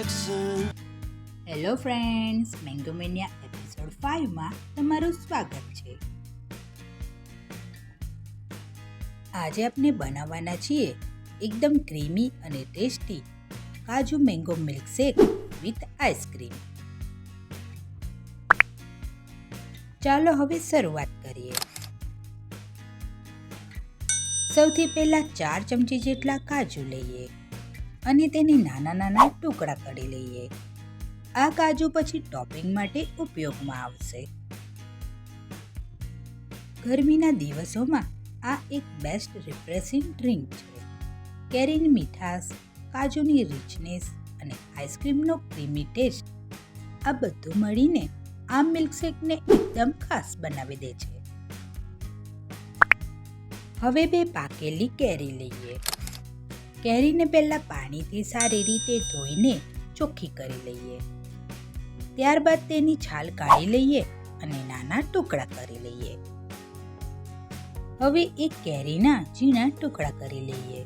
Hello friends, mango mania episode 5માં તમારું સ્વાગત છે. આજે આપણે બનાવવાના છીએ એકદમ ક્રીમી અને tasty kaju mango milkshake with ice cream. ચાલો હવે શરૂઆત કરીએ. સૌથી પહેલા 4 ચમચી જેટલા કાજુ લઈએ અને તેને નાના નાના ટુકડા કરી લઈએ. આ કાજુ પછી ટોપિંગ માટે ઉપયોગમાં આવશે. ગરમીના દિવસોમાં આ એક બેસ્ટ રિફ્રેશિંગ ડ્રિંક છે. કેરીની મીઠાશ, કાજુની રિચનેસ અને આઈસ્ક્રીમનો ક્રીમી ટેસ્ટ, આ બધું મળીને આ મિલ્કશેકને એકદમ ખાસ બનાવી દે છે. હવે 2 પાકેલી કેરી લઈએ. કેરીને પહેલાં પાણીથી સારી રીતે ધોઈને ચોખ્ખી કરી લઈએ. ત્યારબાદ તેની છાલ કાઢી લઈએ અને નાના ટુકડા કરી લઈએ. હવે એક કેરીના ઝીણા ટુકડા કરી લઈએ.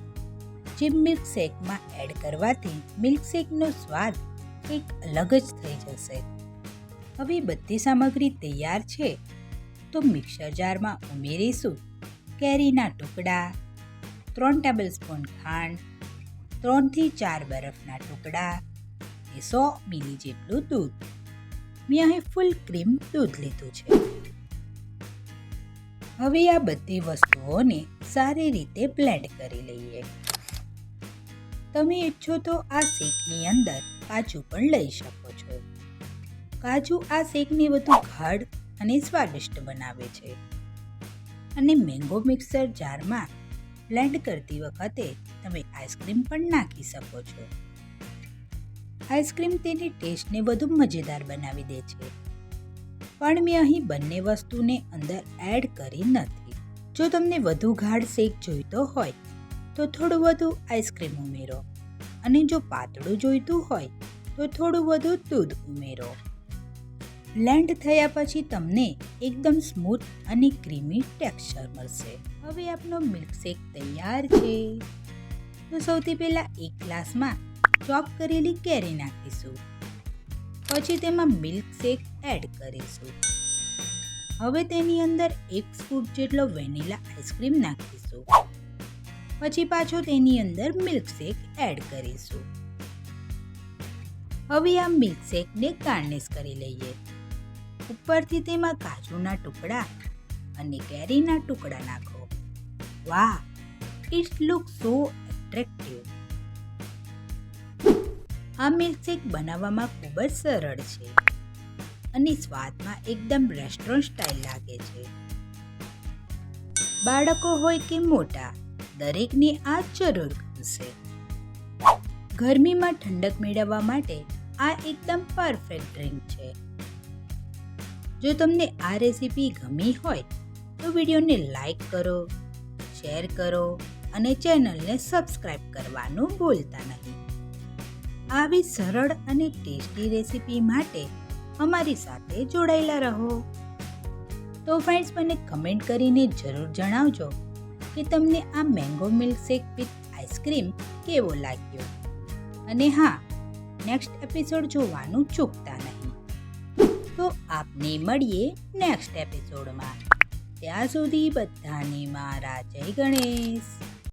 જે મિલ્કશેકમાં એડ કરવાથી મિલ્કશેકનો સ્વાદ એક અલગ જ થઈ જશે. હવે બધી સામગ્રી તૈયાર છે તો મિક્સર જારમાં ઉમેરીશું કેરીના ટુકડા, 3 ટેબલસ્પૂન ખાંડ, 3 થી 4 બરફના ટુકડા, 100 મિલી જેટલું દૂધ. મેં અહીં ફૂલ ક્રીમ દૂધ લીધું છે. હવે આ બધી વસ્તુઓને સારી રીતે બ્લેન્ડ કરી લઈએ. તમે ઈચ્છો તો આ શેકની અંદર કાજુ પણ લઈ શકો છો. કાજુ આ શેકને વધુ ગાઢ અને સ્વાદિષ્ટ બનાવે છે. અને મેંગો મિક્સર જારમાં બ્લેન્ડ કરતી વખતે તમે આઈસ્ક્રીમ પણ નાખી શકો છો. આઈસ્ક્રીમ તેની ટેસ્ટને વધુ મજેદાર બનાવી દે છે. પણ મેં અહીં બંને વસ્તુને અંદર એડ કરી નથી. જો તમને વધુ ગાઢ શેક જોઈતો હોય તો થોડું વધુ આઈસ્ક્રીમ ઉમેરો અને જો પાતળું જોઈતું હોય તો થોડું વધુ દૂધ ઉમેરો. બ્લેન્ડ થયા પછી તમને એકદમ સ્મૂથ અને ક્રીમી ટેક્સચર મળશે. હવે આપણો મિલ્કશેક તૈયાર છે. તો સૌથી પહેલાં એક ગ્લાસમાં ચોપ કરેલી કેરી નાખીશું. પછી તેમાં મિલ્કશેક એડ કરીશું. હવે તેની અંદર 1 સ્કૂપ જેટલો વેનીલા આઈસ્ક્રીમ નાખીશું. પછી પાછો તેની અંદર મિલ્કશેક એડ કરીશું. હવે આ મિલ્કશેકને ગાર્નિશ કરી લઈએ. ઉપરથી તેમાં કાજુના ટુકડા અને કેરીના ટુકડા નાખો. વાહ, ઇટ લુક સો એટ્રેક્ટિવ. આ મિલ્કશેક બનાવવામાં ખૂબ જ સરળ છે અને સ્વાદમાં એકદમ રેસ્ટોરન્ટ સ્ટાઇલ લાગે છે. બાળકો હોય કે મોટા, દરેકને આ જરૂર ગમશે. ગરમીમાં ઠંડક મેળવવા માટે આ એકદમ પરફેક્ટ ડ્રિંક છે. જો તમને આ રેસીપી ગમી હોય તો વિડીયોને લાઈક કરો, શેર કરો અને ચેનલને સબસ્ક્રાઈબ કરવાનું ભૂલતા નહીં. આવી સરળ અને ટેસ્ટી રેસીપી માટે અમારી સાથે જોડાયેલા રહો. તો ફ્રેન્ડ્સ, મને કમેન્ટ કરીને જરૂર જણાવજો કે તમને આ મેંગો મિલ્કશેક વિથ આઈસ્ક્રીમ કેવો લાગ્યો. અને હા, નેક્સ્ટ એપિસોડ જોવાનું ચૂકતા નહીં. તો આપને મળીએ નેક્સ્ટ એપિસોડમાં. ત્યાં સુધી બધાને મારા જય ગણેશ.